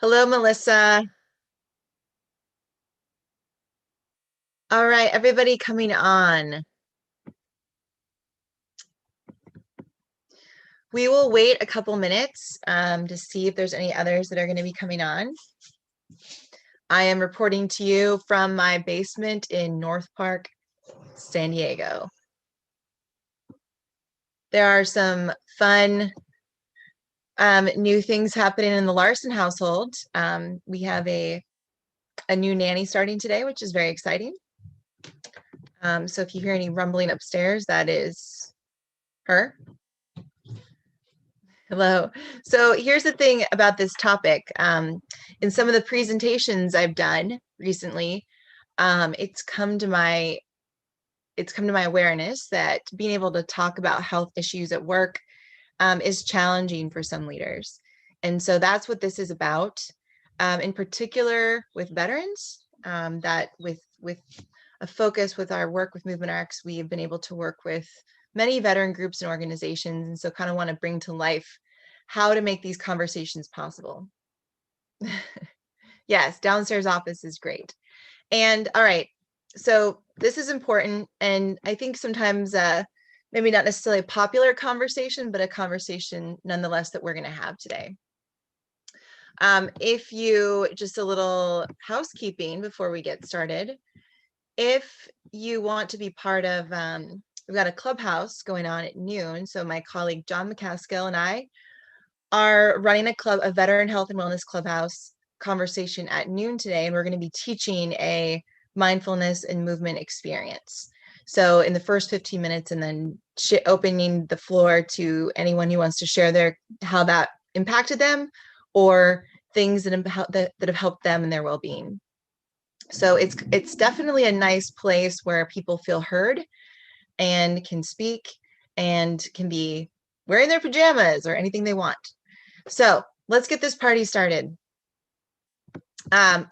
Hello, Melissa. All right, everybody coming on. We will wait a couple minutes to see if there's any others that are going to be coming on. I am reporting to you from my basement in North Park, San Diego. There are some fun new things happening in the Larson household. We have a new nanny starting today, which is very exciting. So if you hear any rumbling upstairs, that is her. Hello. So here's the thing about this topic. In some of the presentations I've done recently, it's come to my awareness that being able to talk about health issues at work is challenging for some leaders. And so that's what this is about, in particular with veterans, that with a focus with our work with Movement Rx, we have been able to work with many veteran groups and organizations. And so kind of want to bring to life how to make these conversations possible. Yes, downstairs office is great. And all right, so this is important. And I think sometimes maybe not necessarily a popular conversation, but a conversation nonetheless that we're going to have today. If you, just a little housekeeping before we get started, if you want to be part of, we've got a clubhouse going on at noon. So my colleague John McCaskill and I are running a veteran health and wellness clubhouse conversation at noon today, and we're going to be teaching a mindfulness and movement experience. So in the first 15 minutes, and then opening the floor to anyone who wants to share how that impacted them, or things that have helped them in their well-being. So it's definitely a nice place where people feel heard and can speak and can be wearing their pajamas or anything they want. So let's get this party started.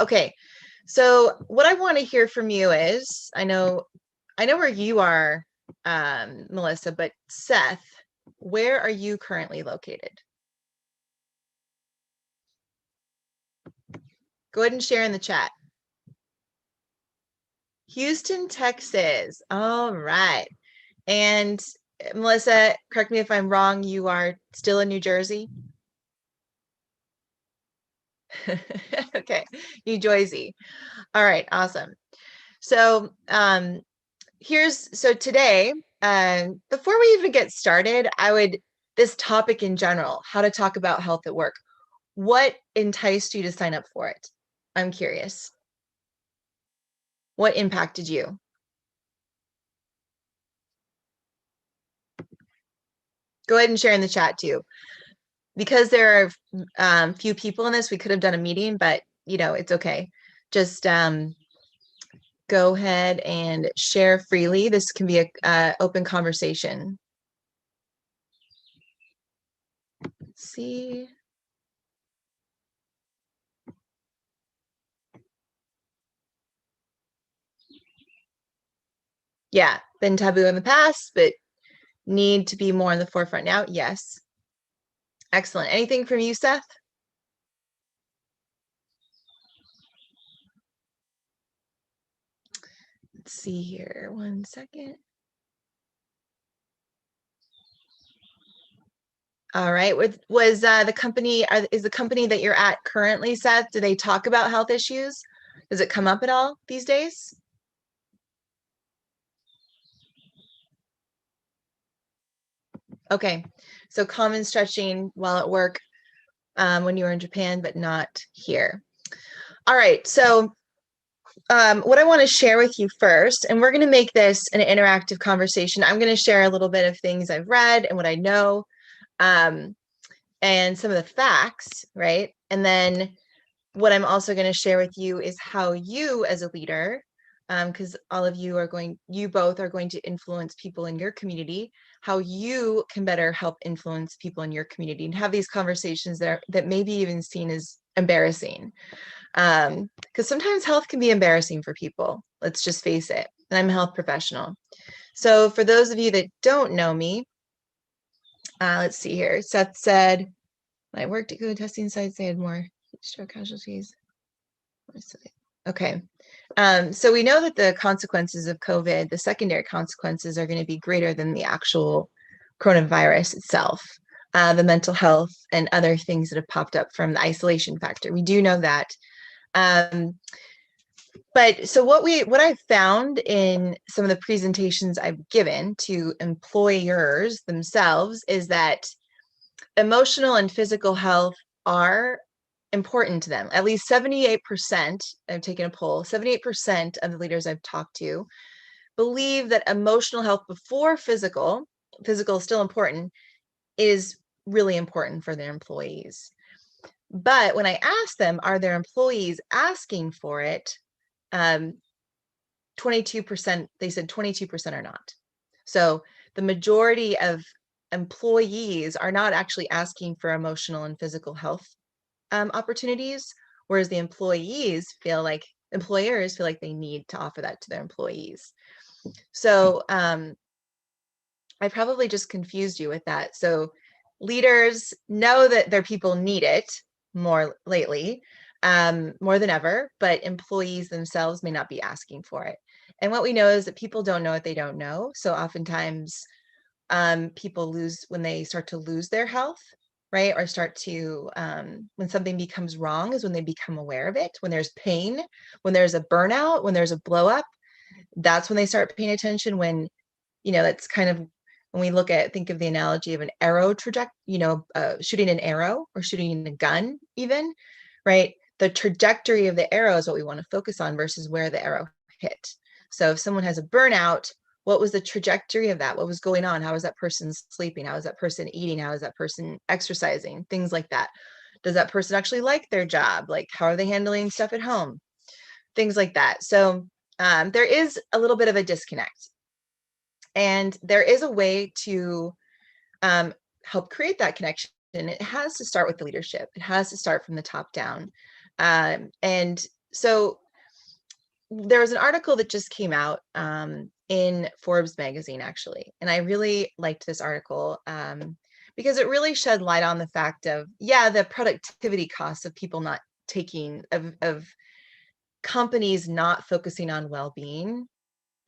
Okay, so what I want to hear from you is, I know where you are, Melissa, but Seth, where are you currently located? Go ahead and share in the chat. Houston, Texas. All right. And Melissa, correct me if I'm wrong, you are still in New Jersey? Okay, New Jersey. All right, awesome. So today, before we even get started, this topic in general, how to talk about health at work, what enticed you to sign up for it? I'm curious. What impacted you? Go ahead and share in the chat too. Because there are few people in this, we could have done a meeting, but it's okay. Just go ahead and share freely. This can be a open conversation. Let's see. Yeah, been taboo in the past, but need to be more in the forefront now. Yes. Excellent. Anything from you, Seth? Let's see here. 1 second. All right. Was the company, is the company that you're at currently, Seth, do they talk about health issues? Does it come up at all these days? Okay. So common stretching while at work when you were in Japan, but not here. All right. So what I want to share with you first, and we're going to make this an interactive conversation. I'm going to share a little bit of things I've read and what I know, and some of the facts, right? And then what I'm also going to share with you is how you as a leader, because you both are going to influence people in your community, how you can better help influence people in your community and have these conversations that may be even seen as embarrassing. Because sometimes health can be embarrassing for people. Let's just face it. And I'm a health professional. So for those of you that don't know me, let's see here. Seth said, When I worked at COVID testing sites, they had more stroke casualties. Okay. So we know that the consequences of COVID, the secondary consequences, are going to be greater than the actual coronavirus itself, the mental health and other things that have popped up from the isolation factor. We do know that. But so what I've found in some of the presentations I've given to employers themselves is that emotional and physical health are important to them. At least 78%, I've taken a poll, 78% of the leaders I've talked to believe that emotional health before physical is still important, is really important for their employees. But when I asked them, are their employees asking for it? 22%, they said 22% are not. So the majority of employees are not actually asking for emotional and physical health opportunities, whereas the employers feel like they need to offer that to their employees. So I probably just confused you with that. So leaders know that their people need it more lately, more than ever, but employees themselves may not be asking for it. And what we know is that people don't know what they don't know. So oftentimes people lose when they start to lose their health, right? Or start to, when something becomes wrong is when they become aware of it. When there's pain, when there's a burnout, when there's a blow up, that's when they start paying attention. When, that's kind of, when we think of the analogy of an arrow trajectory, shooting an arrow or shooting a gun even, right? The trajectory of the arrow is what we want to focus on versus where the arrow hit. So if someone has a burnout, what was the trajectory of that? What was going on? How was that person sleeping? How is that person eating? How is that person exercising? Things like that. Does that person actually like their job? Like, how are they handling stuff at home? Things like that. So there is a little bit of a disconnect. And there is a way to help create that connection. And it has to start with the leadership. It has to start from the top down. And so there was an article that just came out in Forbes magazine, actually. And I really liked this article because it really shed light on the fact of, the productivity costs of people not taking, of companies not focusing on well-being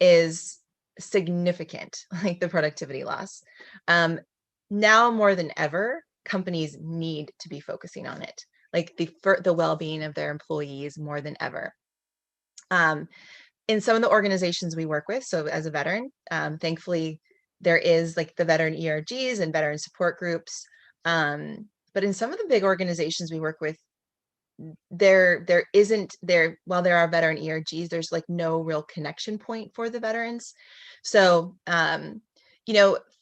is significant, like the productivity loss. Now more than ever, companies need to be focusing on it, like the well-being of their employees more than ever. In some of the organizations we work with, so as a veteran, thankfully, there is like the veteran ERGs and veteran support groups. But in some of the big organizations we work with, while there are veteran ERGs, there's like no real connection point for the veterans. So,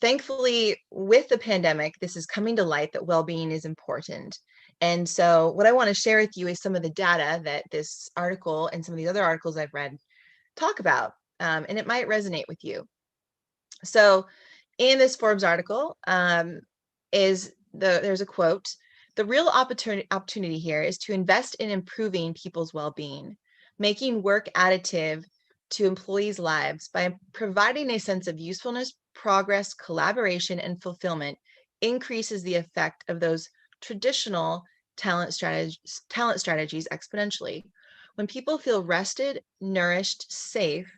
thankfully with the pandemic, this is coming to light that well-being is important. And so what I want to share with you is some of the data that this article and some of these other articles I've read talk about, and it might resonate with you. So in this Forbes article, there's a quote: "The real opportunity here is to invest in improving people's well-being, making work additive to employees' lives by providing a sense of usefulness, progress, collaboration, and fulfillment increases the effect of those traditional talent strategies exponentially. When people feel rested, nourished, safe,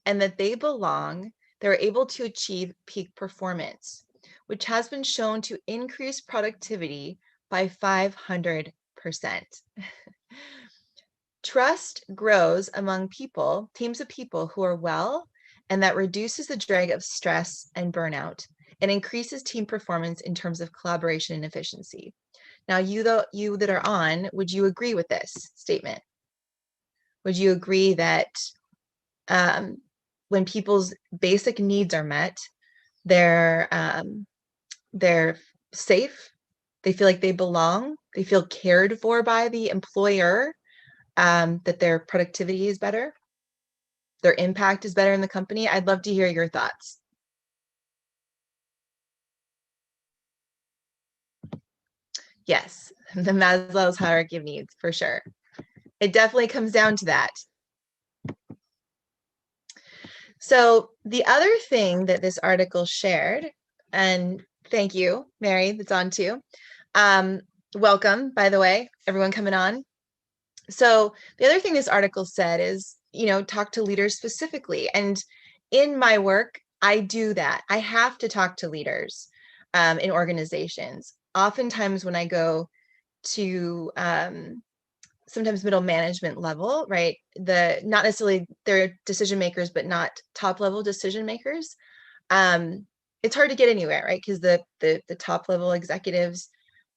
and that they belong, they're able to achieve peak performance, which has been shown to increase productivity by 500%. Trust grows among teams of people who are well, and that reduces the drag of stress and burnout and increases team performance in terms of collaboration and efficiency." Now, you that are on, would you agree with this statement? Would you agree that when people's basic needs are met, they're safe, they feel like they belong, they feel cared for by the employer, that their productivity is better, their impact is better in the company? I'd love to hear your thoughts. Yes, the Maslow's hierarchy of needs, for sure. It definitely comes down to that. So the other thing that this article shared, and thank you, Mary, that's on too, Welcome, by the way, everyone coming on. So the other thing this article said is, talk to leaders specifically. And in my work, I do that. I have to talk to leaders in organizations. Oftentimes when I go to sometimes middle management level, right? Not necessarily they're decision makers, but not top level decision makers. It's hard to get anywhere, right? Because the top level executives,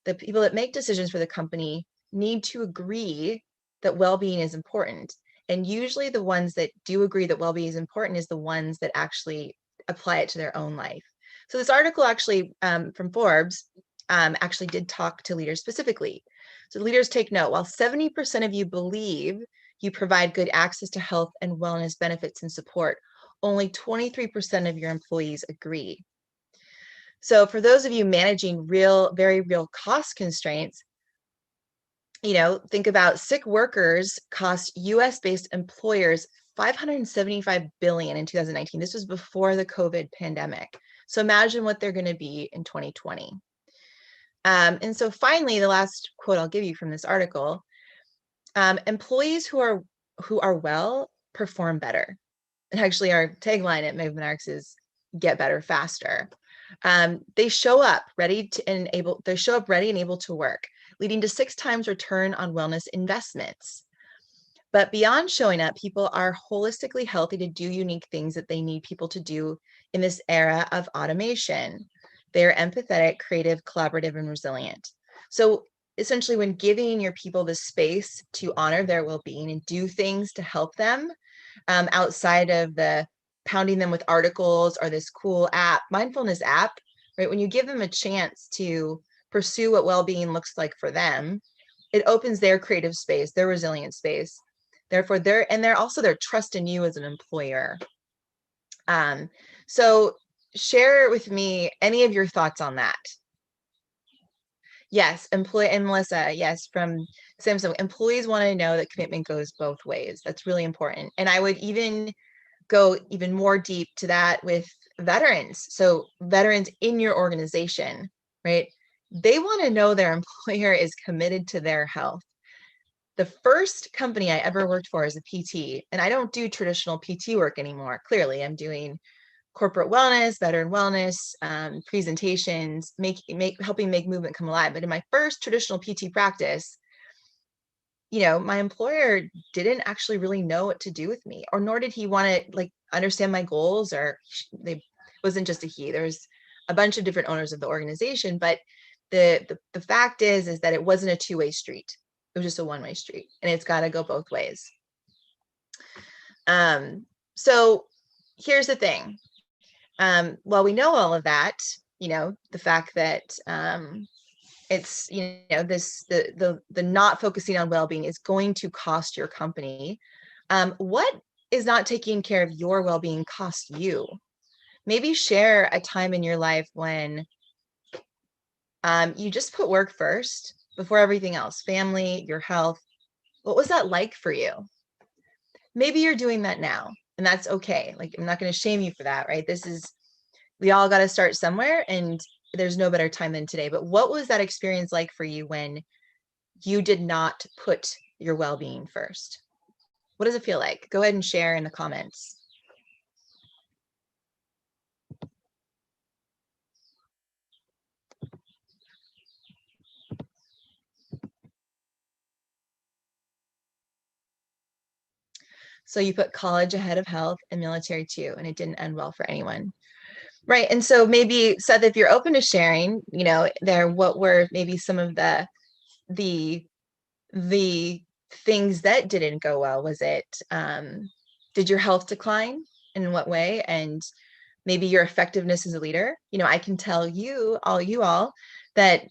the people that make decisions for the company, need to agree that well-being is important. And usually the ones that do agree that well-being is important is the ones that actually apply it to their own life. So this article actually from Forbes actually did talk to leaders specifically. So leaders take note, while 70% of you believe you provide good access to health and wellness benefits and support, only 23% of your employees agree. So for those of you managing very real cost constraints, think about sick workers cost US-based employers $575 billion in 2019. This was before the COVID pandemic. So imagine what they're going to be in 2020. And so finally, the last quote I'll give you from this article, employees who are well perform better. And actually our tagline at Movement is get better faster. They show up ready and able to work, leading to 6 times return on wellness investments. But beyond showing up, people are holistically healthy to do unique things that they need people to do in this era of automation. They're empathetic, creative, collaborative, and resilient. So essentially, when giving your people the space to honor their well-being and do things to help them outside of the pounding them with articles or this cool mindfulness app, right? When you give them a chance to pursue what well-being looks like for them, it opens their creative space, their resilient space. Therefore, they're also their trust in you as an employer. So share with me any of your thoughts on that. Yes, and Melissa, yes, from Samsung, employees want to know that commitment goes both ways. That's really important. And I would even go even more deep to that with veterans. So veterans in your organization, right? They want to know their employer is committed to their health. The first company I ever worked for as a PT, and I don't do traditional PT work anymore. Clearly, I'm doing corporate wellness, veteran wellness, presentations, helping make movement come alive. But in my first traditional PT practice, my employer didn't actually really know what to do with me, or nor did he want to understand my goals, or wasn't just a he. There was a bunch of different owners of the organization, but the fact is that it wasn't a two-way street. It was just a one-way street, and it's got to go both ways. So here's the thing. Well, we know all of that, the fact that it's, the not focusing on well-being is going to cost your company. What is not taking care of your well-being cost you? Maybe share a time in your life when you just put work first before everything else, family, your health. What was that like for you? Maybe you're doing that now, and that's okay. I'm not going to shame you for that, right? We all got to start somewhere, and there's no better time than today. But what was that experience like for you when you did not put your well-being first? What does it feel like? Go ahead and share in the comments. So you put college ahead of health and military too, and it didn't end well for anyone. Right. And so maybe, Seth, if you're open to sharing, what were maybe some of the things that didn't go well? Was it, did your health decline, and in what way? And maybe your effectiveness as a leader? I can tell you all that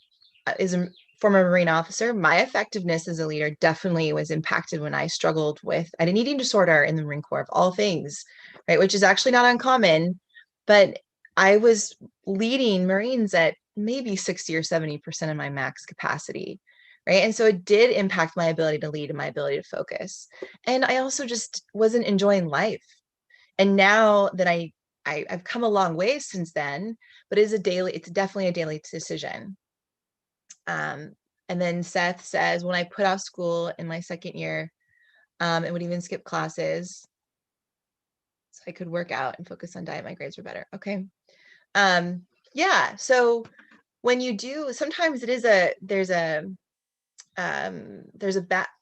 as a former Marine officer, my effectiveness as a leader definitely was impacted when I struggled with, I had an eating disorder in the Marine Corps, of all things, right? Which is actually not uncommon, but I was leading Marines at maybe 60 or 70% of my max capacity, right? And so it did impact my ability to lead and my ability to focus. And I also just wasn't enjoying life. And now that I've come a long way since then, but it's definitely a daily decision. And then Seth says, when I put off school in my second year, and would even skip classes so I could work out and focus on diet, my grades were better. Okay. Yeah. So when you do, sometimes it is there's a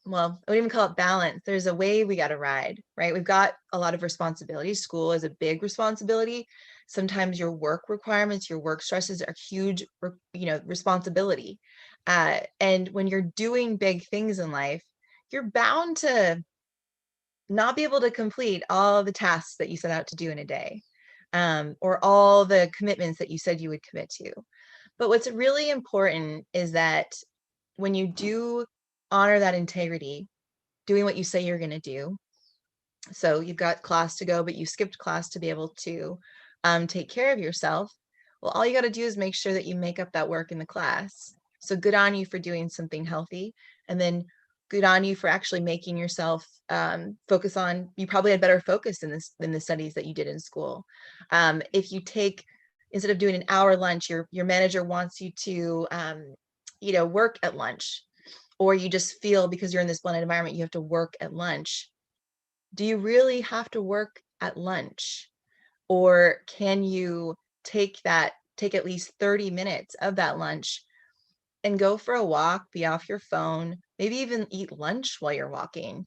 well, I wouldn't even call it balance. There's a way we got to ride, right? We've got a lot of responsibilities. School is a big responsibility. Sometimes your work requirements, your work stresses are huge, responsibility. And when you're doing big things in life, you're bound to not be able to complete all the tasks that you set out to do in a day, or all the commitments that you said you would commit to. But what's really important is that when you do honor that integrity, doing what you say you're going to do. So you've got class to go, but you skipped class to be able to take care of yourself. Well, all you got to do is make sure that you make up that work in the class. So good on you for doing something healthy. And then good on you for actually making yourself focus on, you probably had better focus in the studies that you did in school. If you take, instead of doing an hour lunch, your manager wants you to, work at lunch, or you just feel because you're in this blended environment, you have to work at lunch. Do you really have to work at lunch? Or can you take at least 30 minutes of that lunch and go for a walk, be off your phone, maybe even eat lunch while you're walking,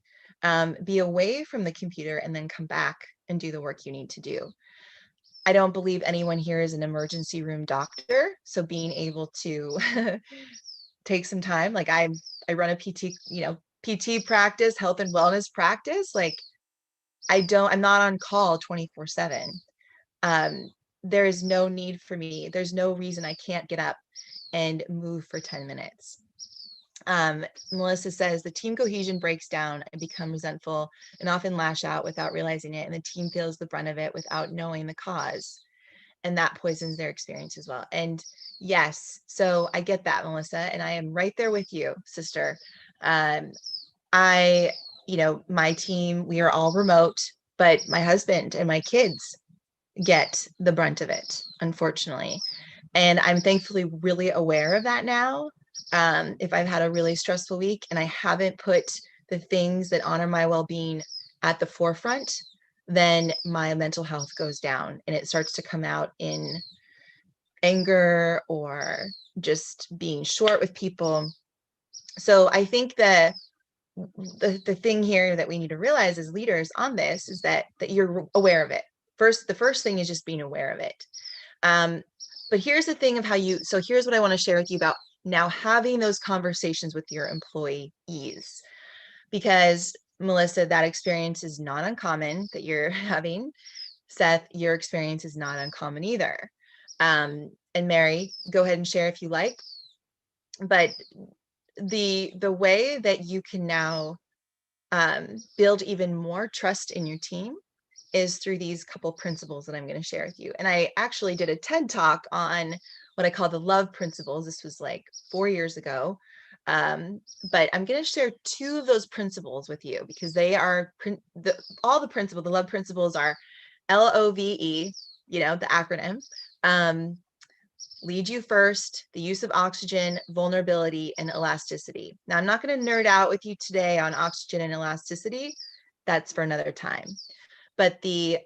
be away from the computer, and then come back and do the work you need to do? I don't believe anyone here is an emergency room doctor. So being able to take some time, like I run a PT practice, health and wellness practice. Like I'm not on call 24/7. There is no need for me. There's no reason I can't get up and move for 10 minutes. Melissa says the team cohesion breaks down and become resentful and often lash out without realizing it. And the team feels the brunt of it without knowing the cause. And that poisons their experience as well. And yes, so I get that, Melissa, and I am right there with you, sister. My team, we are all remote, but my husband and my kids get the brunt of it, unfortunately. And I'm thankfully really aware of that now. If I've had a really stressful week and I haven't put the things that honor my well-being at the forefront, then my mental health goes down and it starts to come out in anger or just being short with people. So I think that the thing here that we need to realize as leaders on this is that you're aware of it. The first thing is just being aware of it. But here's the thing of here's what I want to share with you about now having those conversations with your employees, because Melissa, that experience is not uncommon that you're having. Seth, your experience is not uncommon either. And Mary, go ahead and share if you like. But the way that you can now build even more trust in your team is through these couple principles that I'm going to share with you. And I actually did a TED talk on what I call the love principles. This was like 4 years ago. But I'm going to share 2 of those principles with you because they are the love principles are LOVE, the acronym, lead you first, the use of oxygen, vulnerability, and elasticity. Now, I'm not going to nerd out with you today on oxygen and elasticity. That's for another time. But the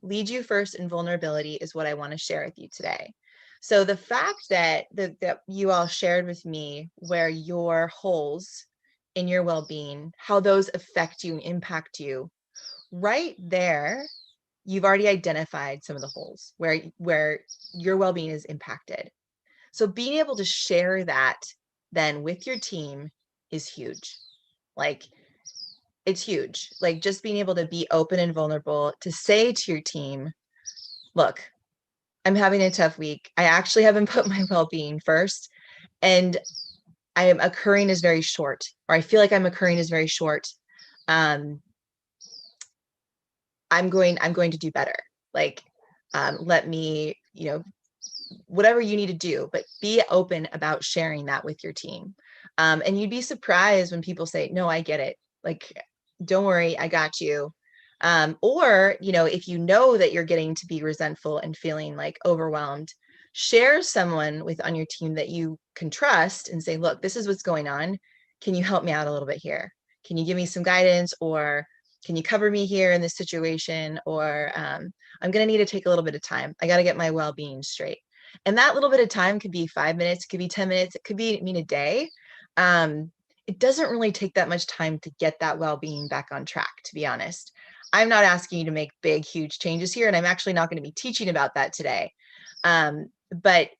lead you first and vulnerability is what I want to share with you today. So the fact that you all shared with me where your holes in your well-being, how those affect you and impact you, right there, you've already identified some of the holes where your well-being is impacted. So being able to share that then with your team is huge. Like, it's huge. Like, just being able to be open and vulnerable to say to your team, look, I'm having a tough week. I actually haven't put my well-being first, and I am occurring is very short, or I feel like I'm occurring is very short. I'm going to do better. Like, let me, whatever you need to do, but be open about sharing that with your team. And you'd be surprised when people say, no, I get it. Like, don't worry, I got you. Or, if you know that you're getting to be resentful and feeling like overwhelmed, share someone with on your team that you can trust and say, look, this is what's going on. Can you help me out a little bit here? Can you give me some guidance, or can you cover me here in this situation? Or I'm going to need to take a little bit of time. I got to get my well-being straight. And that little bit of time could be 5 minutes, it could be 10 minutes, it could be, a day. It doesn't really take that much time to get that well-being back on track, to be honest. I'm not asking you to make big, huge changes here, and I'm actually not going to be teaching about that today. But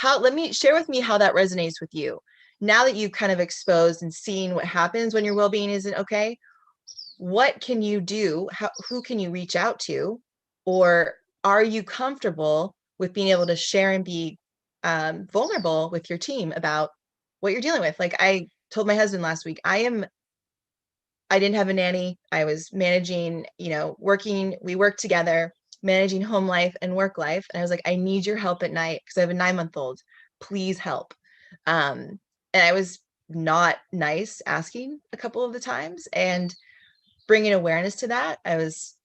let me share with me how that resonates with you. Now that you've kind of exposed and seen what happens when your well-being isn't okay, what can you do? Who can you reach out to? Or are you comfortable with being able to share and be vulnerable with your team about what you're dealing with? Like I told my husband last week, I didn't have a nanny. I was managing, working, we worked together, managing home life and work life. And I was like, I need your help at night because I have a 9-month-old. Please help. And I was not nice asking a couple of the times, and bringing awareness to that. I was,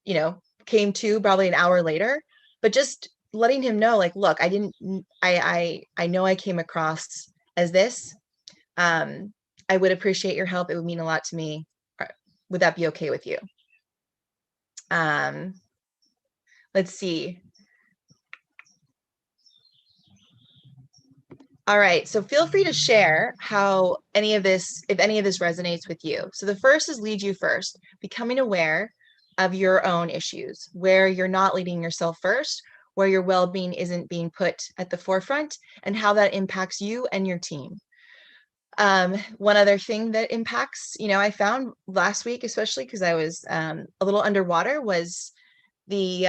came to probably an hour later, but just letting him know, like, look, I know I came across as this. I would appreciate your help. It would mean a lot to me. Would that be okay with you? Let's see. All right, so feel free to share how if any of this resonates with you. So the first is lead you first, becoming aware of your own issues, where you're not leading yourself first, where your well-being isn't being put at the forefront, and how that impacts you and your team. One other thing that impacts, I found last week, especially because I was a little underwater, was the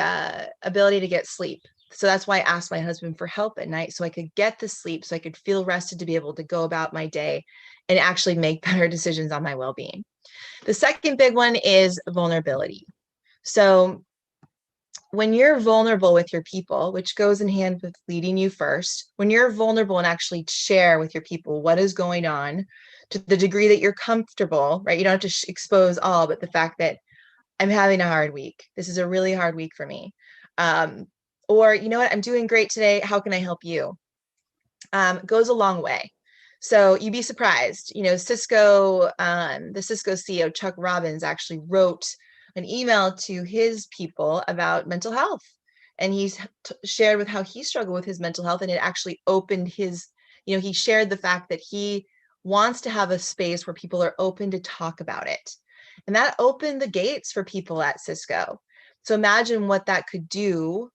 ability to get sleep. So that's why I asked my husband for help at night, so I could get the sleep, so I could feel rested to be able to go about my day and actually make better decisions on my well-being. The second big one is vulnerability. So when you're vulnerable with your people, which goes in hand with leading you first, when you're vulnerable and actually share with your people what is going on to the degree that you're comfortable, right? You don't have to expose all, but the fact that I'm having a hard week. This is a really hard week for me. Or, you know what, I'm doing great today. How can I help you? Goes a long way. So you'd be surprised, Cisco, the Cisco CEO, Chuck Robbins, actually wrote an email to his people about mental health. And he's shared with how he struggled with his mental health. And it actually opened his, he shared the fact that he wants to have a space where people are open to talk about it. And that opened the gates for people at Cisco. So imagine what that could do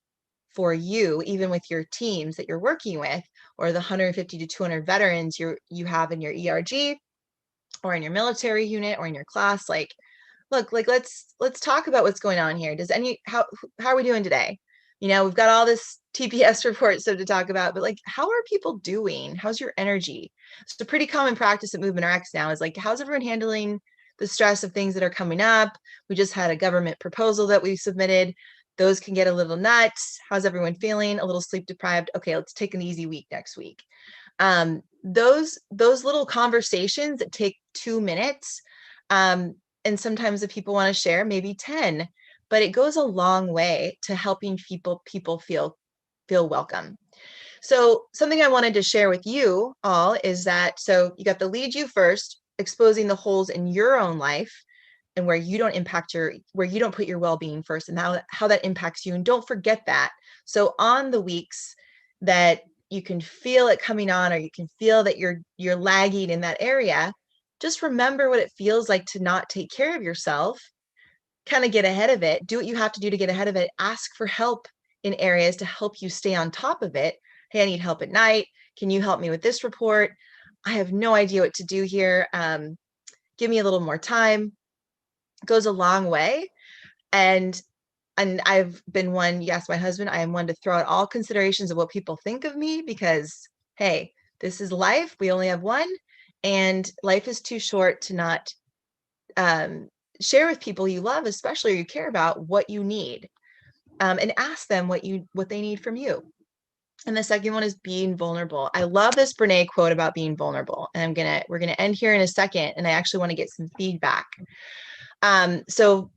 for you, even with your teams that you're working with, or the 150 to 200 veterans you have in your ERG, or in your military unit, or in your class. Like, look, like let's talk about what's going on here. How are we doing today? We've got all this TPS report stuff to talk about, but like, how are people doing? How's your energy? It's a pretty common practice at Movement RX now, is like, how's everyone handling the stress of things that are coming up? We just had a government proposal that we submitted. Those can get a little nuts. How's everyone feeling? A little sleep deprived. Okay, let's take an easy week next week. Those little conversations that take 2 minutes, and sometimes if people want to share, maybe 10, but it goes a long way to helping people feel welcome. So something I wanted to share with you all is that, so you got the lead you first, exposing the holes in your own life and where you don't where you don't put your well-being first, and how that impacts you. And don't forget that. So on the weeks that you can feel it coming on, or you can feel that you're lagging in that area, just remember what it feels like to not take care of yourself. Kind of get ahead of it. Do what you have to do to get ahead of it. Ask for help in areas to help you stay on top of it. Hey, I need help at night. Can you help me with this report? I have no idea what to do here. Give me a little more time. Goes a long way. And I've been one, yes, my husband, I am one to throw out all considerations of what people think of me, because, hey, this is life. We only have one, and life is too short to not share with people you love, especially, or you care about, what you need, and ask them what they need from you. And the second one is being vulnerable. I love this Brene quote about being vulnerable, and we're gonna end here in a second, and I actually want to get some feedback. So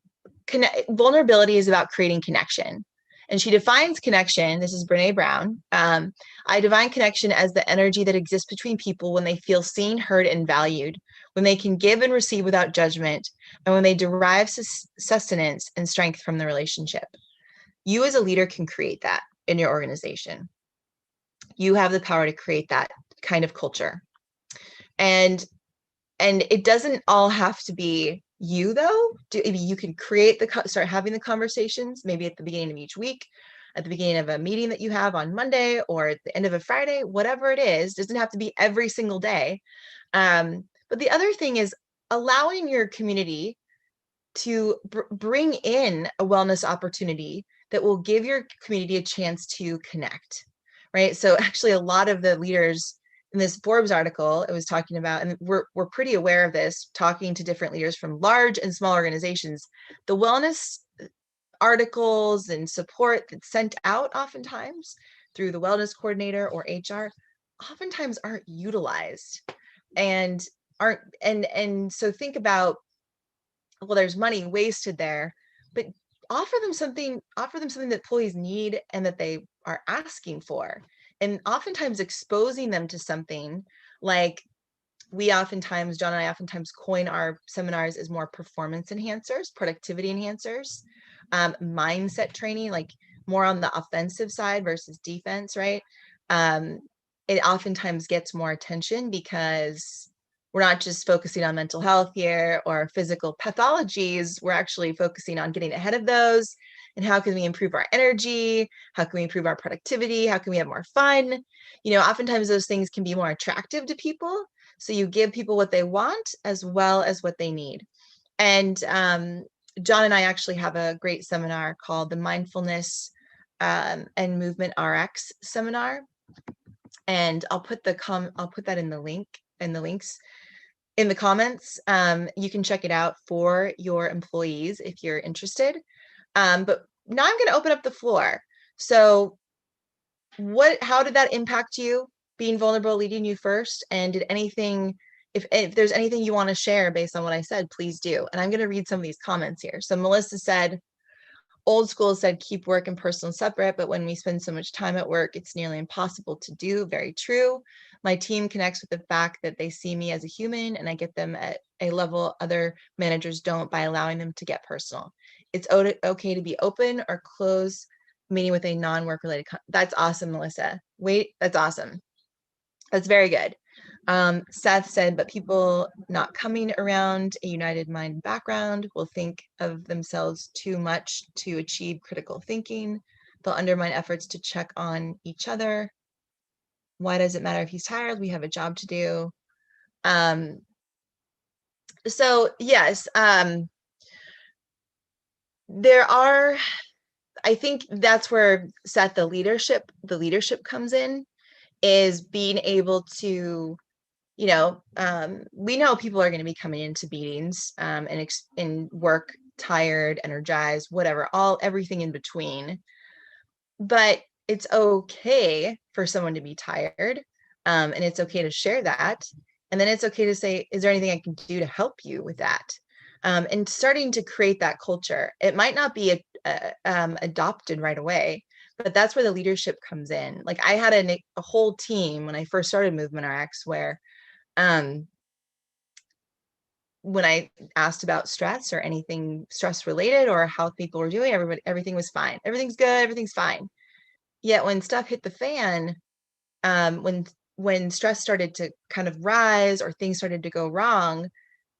vulnerability is about creating connection. And she defines connection. This is Brene Brown. I define connection as the energy that exists between people when they feel seen, heard, and valued, when they can give and receive without judgment, and when they derive sustenance and strength from the relationship. You as a leader can create that in your organization. You have the power to create that kind of culture. And it doesn't all have to be you, though. You can create start having the conversations, maybe at the beginning of each week, at the beginning of a meeting that you have on Monday, or at the end of a Friday, whatever it is. Doesn't have to be every single day. But the other thing is allowing your community to bring in a wellness opportunity that will give your community a chance to connect, right? So actually a lot of the leaders in this Forbes article, it was talking about, and we're pretty aware of this, talking to different leaders from large and small organizations, the wellness articles and support that's sent out oftentimes through the wellness coordinator or HR oftentimes aren't utilized and so think about, well, there's money wasted there, but offer them something that employees need and that they are asking for. And oftentimes exposing them to something like John and I oftentimes coin our seminars as more performance enhancers, productivity enhancers, mindset training, like more on the offensive side versus defense, right? It oftentimes gets more attention because we're not just focusing on mental health here or physical pathologies. We're actually focusing on getting ahead of those and how can we improve our energy? How can we improve our productivity? How can we have more fun? Oftentimes those things can be more attractive to people. So you give people what they want as well as what they need. And John and I actually have a great seminar called the Mindfulness and Movement RX seminar. And I'll put that in the links in the comments. You can check it out for your employees if you're interested. But now I'm going to open up the floor. So how did that impact you, being vulnerable, leading you first? And did anything, if there's anything you want to share based on what I said, please do. And I'm going to read some of these comments here. So Melissa said, old school said, keep work and personal separate, but when we spend so much time at work, it's nearly impossible to do. Very true. My team connects with the fact that they see me as a human, and I get them at a level other managers don't by allowing them to get personal. It's okay to be open or close meeting with a non-work related. That's awesome, Melissa. Wait, that's awesome. That's very good. Seth said, but people not coming around a united mind background will think of themselves too much to achieve critical thinking. They'll undermine efforts to check on each other. Why does it matter if he's tired? We have a job to do. So yes, I think that's where Seth, the leadership comes in, is being able to, we know people are going to be coming into meetings and work tired, energized, whatever, everything in between. But it's okay for someone to be tired, and it's okay to share that. And then it's okay to say, is there anything I can do to help you with that? And starting to create that culture. It might not be adopted right away, but that's where the leadership comes in. Like I had a whole team when I first started Movement RX where when I asked about stress or anything stress related or how people were doing, everything was fine. Everything's good. Everything's fine. Yet when stuff hit the fan, when stress started to kind of rise or things started to go wrong,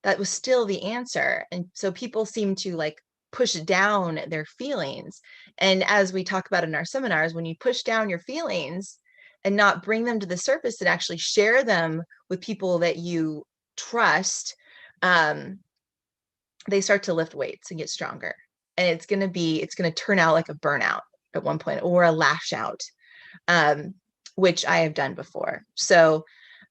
that was still the answer. And so people seem to like push down their feelings. And as we talk about in our seminars, when you push down your feelings and not bring them to the surface and actually share them with people that you trust, they start to lift weights and get stronger. And it's going to turn out like a burnout at one point or a lash out, which I have done before. So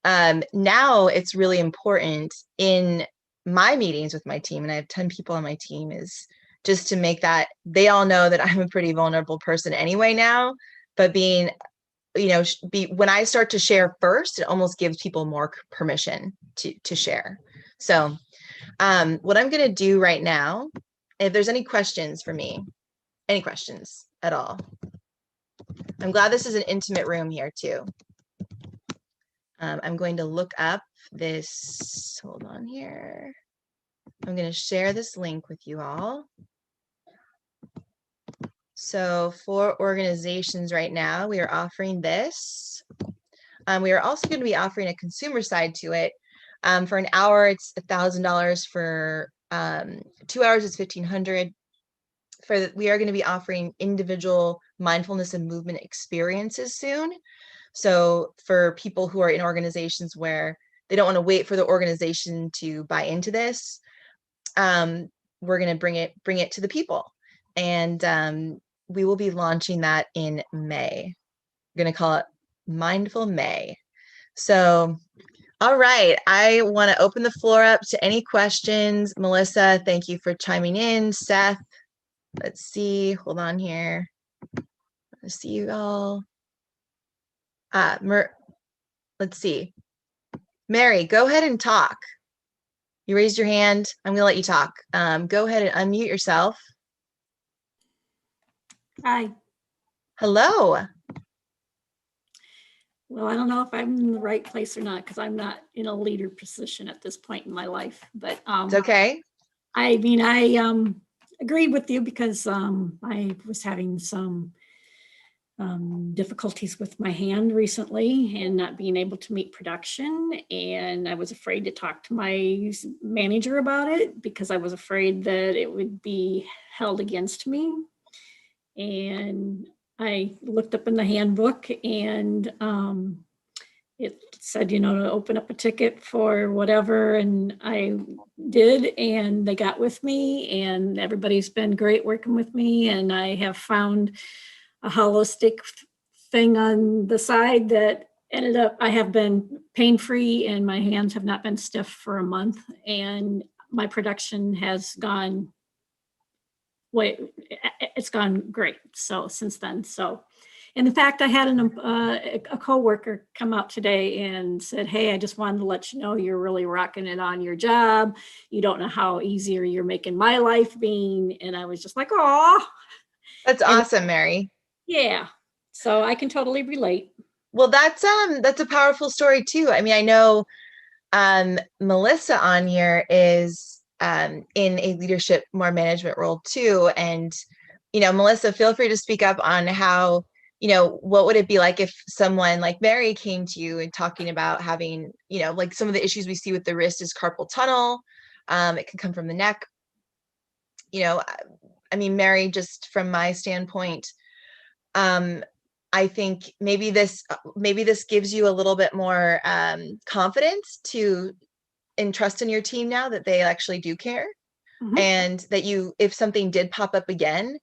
now it's really important in my meetings with my team, and I have 10 people on my team, is just to make that they all know that I'm a pretty vulnerable person anyway now, but when I start to share first, it almost gives people more permission to share. So what I'm going to do right now, if there's any questions for me, any questions, at all. I'm glad this is an intimate room here too. I'm going to look up this, hold on here. I'm going to share this link with you all. So for organizations right now, we are offering this. We are also going to be offering a consumer side to it. For an hour, it's $1,000. For 2 hours, it's $1,500. We are going to be offering individual mindfulness and movement experiences soon. So for people who are in organizations where they don't want to wait for the organization to buy into this, we're going to bring it to the people. And we will be launching that in May. We're going to call it Mindful May. So, all right. I want to open the floor up to any questions. Melissa, thank you for chiming in. Seth, let's see. Hold on here. Let's see you all. Let's see. Mary, go ahead and talk. You raised your hand. I'm going to let you talk. Go ahead and unmute yourself. Hi. Hello. Well, I don't know if I'm in the right place or not because I'm not in a leader position at this point in my life. But It's okay. I mean, I agreed with you because I was having some difficulties with my hand recently and not being able to meet production. And I was afraid to talk to my manager about it because I was afraid that it would be held against me. And I looked up in the handbook and it said, you know, to open up a ticket for whatever. And I did, and they got with me, and everybody's been great working with me. And I have found a holistic thing on the side that ended up, I have been pain-free and my hands have not been stiff for a month. And my production has gone it's gone great. So since then, and in fact, I had a coworker come out today and said, "Hey, I just wanted to let you know you're really rocking it on your job. You don't know how easier you're making my life being." And I was just like, "Oh, that's awesome, Mary." Yeah, so I can totally relate. Well, that's a powerful story too. I mean, I know Melissa on here is in a leadership, more management role too. And, you know, Melissa, feel free to speak up on how, you know, what would it be like if someone like Mary came to you and talking about having, you know, like some of the issues we see with the wrist is carpal tunnel. It can come from the neck. You know, I mean, Mary, just from my standpoint, I think maybe this gives you a little bit more confidence to trust in your team now that they actually do care. Mm-hmm. And that if something did pop up again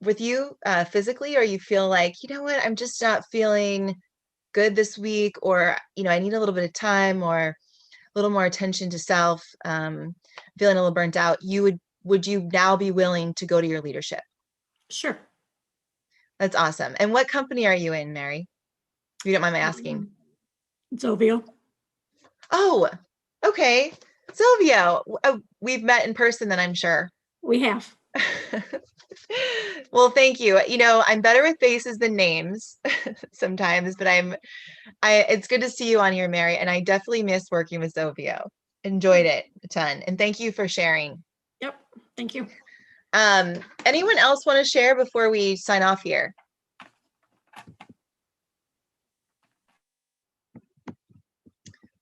with you physically, or you feel like, you know what, I'm just not feeling good this week, or, you know, I need a little bit of time or a little more attention to self, feeling a little burnt out, would you now be willing to go to your leadership? Sure. That's awesome. And what company are you in, Mary? If you don't mind my asking. Zovio. Oh, okay. Zovio. We've met in person then, I'm sure. We have. Well, thank you. You know, I'm better with faces than names sometimes, but it's good to see you on here, Mary. And I definitely miss working with Zovio. Enjoyed it a ton. And thank you for sharing. Yep. Thank you. Anyone else want to share before we sign off here?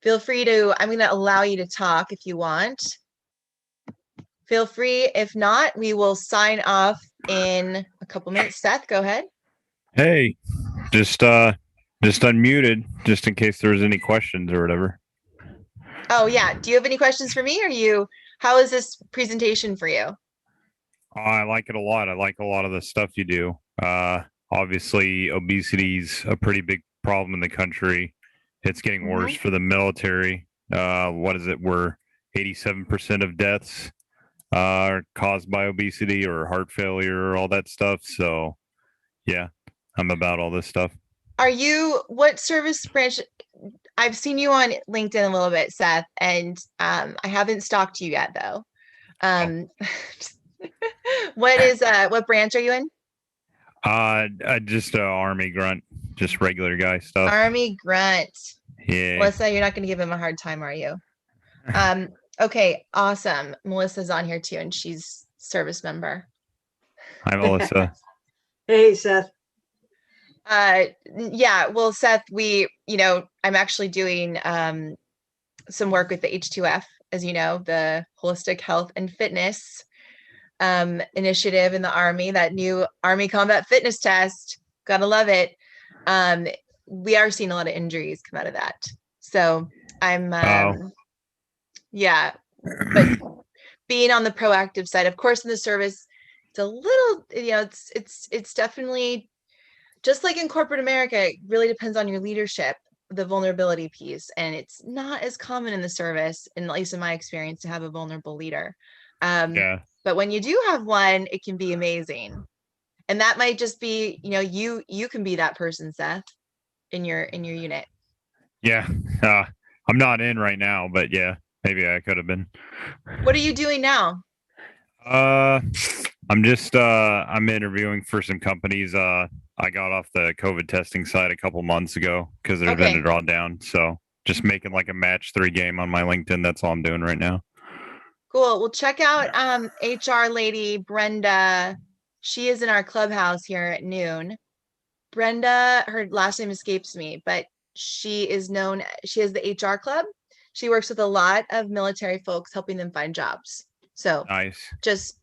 Feel free to, I'm going to allow you to talk if you want. Feel free. If not, we will sign off in a couple minutes. Seth, go ahead. Hey, just unmuted just in case there's any questions or whatever. Oh yeah. Do you have any questions for me? How is this presentation for you? I like it a lot. I like a lot of the stuff you do. Obviously, obesity's a pretty big problem in the country. It's getting worse for the military. What is it? We're 87% of deaths are caused by obesity or heart failure or all that stuff. So, yeah, I'm about all this stuff. What service branch? I've seen you on LinkedIn a little bit, Seth, and I haven't stalked you yet, though. What branch are you in? Just a army grunt, just regular guy stuff. Army grunt. Yeah. Melissa, you're not going to give him a hard time, are you? Okay, awesome. Melissa's on here too, and she's service member. Hi, Melissa. Hey, Seth. Yeah, well, Seth, I'm actually doing some work with the H2F, as you know, the Holistic Health and Fitness initiative in the Army, that new Army Combat Fitness Test. Gotta love it. We are seeing a lot of injuries come out of that. So I'm, yeah, but being on the proactive side, of course, in the service, it's a little, it's definitely just like in corporate America, it really depends on your leadership, the vulnerability piece. And it's not as common in the service, and at least in my experience, to have a vulnerable leader. Yeah. But when you do have one, it can be amazing. And that might just be, you can be that person, Seth, in your unit. Yeah. I'm not in right now, but yeah, maybe I could have been. What are you doing now? I'm just I'm interviewing for some companies. I got off the COVID testing site a couple months ago because there's been a drawdown. So just making like a match 3 game on my LinkedIn. That's all I'm doing right now. Cool. Well, check out HR lady Brenda. She is in our clubhouse here at noon. Brenda, her last name escapes me, but she has the HR club. She works with a lot of military folks, helping them find jobs. So nice. Just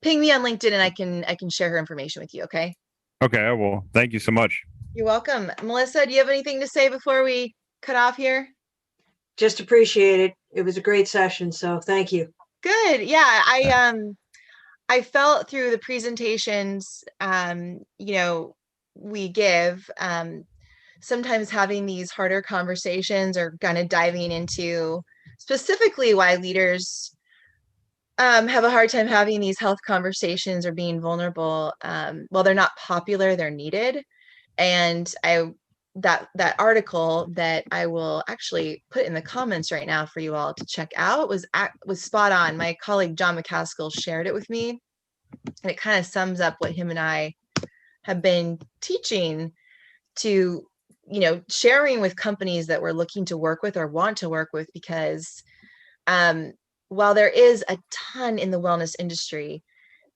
ping me on LinkedIn and I can share her information with you. Okay. Okay, I will. Thank you so much. You're welcome. Melissa, do you have anything to say before we cut off here? Just appreciate it. It was a great session, so thank you. Good. Yeah, I felt through the presentations, we give, sometimes having these harder conversations or kind of diving into specifically why leaders have a hard time having these health conversations or being vulnerable. While they're not popular, they're needed. And that article that I will actually put in the comments right now for you all to check out was spot on. My colleague John McCaskill shared it with me, and it kind of sums up what him and I have been teaching to, sharing with companies that we're looking to work with or want to work with, because while there is a ton in the wellness industry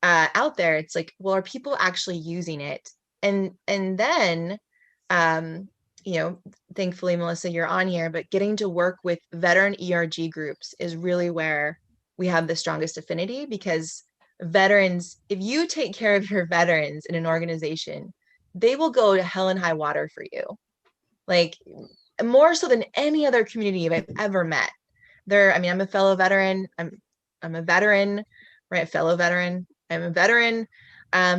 out there, it's like, well, are people actually using it? And then thankfully, Melissa, you're on here, but getting to work with veteran ERG groups is really where we have the strongest affinity, because veterans, if you take care of your veterans in an organization, they will go to hell and high water for you. Like, more so than any other community I've ever met. I'm a fellow veteran. I'm a veteran, right? Fellow veteran. I'm a veteran,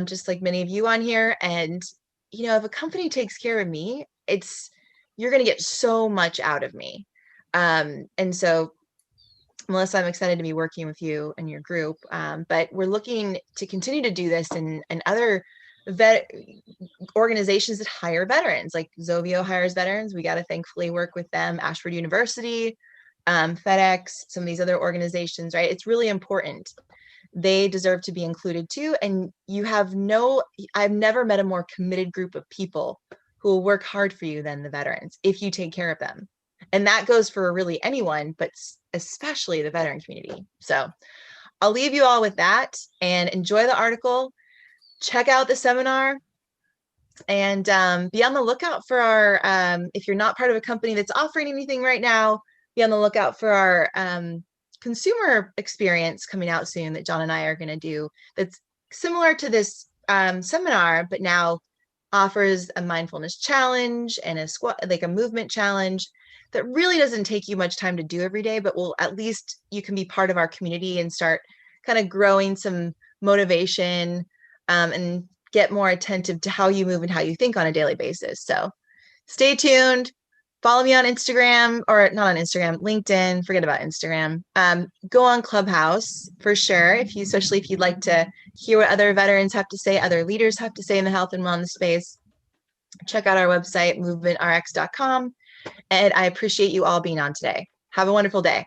just like many of you on here. And, if a company takes care of me, you're going to get so much out of me. And so, Melissa, I'm excited to be working with you and your group. But we're looking to continue to do this in other organizations that hire veterans, like Zovio hires veterans. We got to thankfully work with them, Ashford University, FedEx, some of these other organizations, right? It's really important. They deserve to be included too. And I've never met a more committed group of people who will work hard for you than the veterans, if you take care of them. And that goes for really anyone, but especially the veteran community. So I'll leave you all with that, and enjoy the article. Check out the seminar, and be on the lookout for our, if you're not part of a company that's offering anything right now, be on the lookout for our consumer experience coming out soon that John and I are going to do, that's similar to this seminar, but now offers a mindfulness challenge and a movement challenge that really doesn't take you much time to do every day, but at least you can be part of our community and start kind of growing some motivation, and get more attentive to how you move and how you think on a daily basis. So stay tuned. Follow me on Instagram, or not on Instagram, LinkedIn, forget about Instagram. Go on Clubhouse for sure, especially if you'd like to hear what other veterans have to say, other leaders have to say in the health and wellness space. Check out our website, movementrx.com. And I appreciate you all being on today. Have a wonderful day.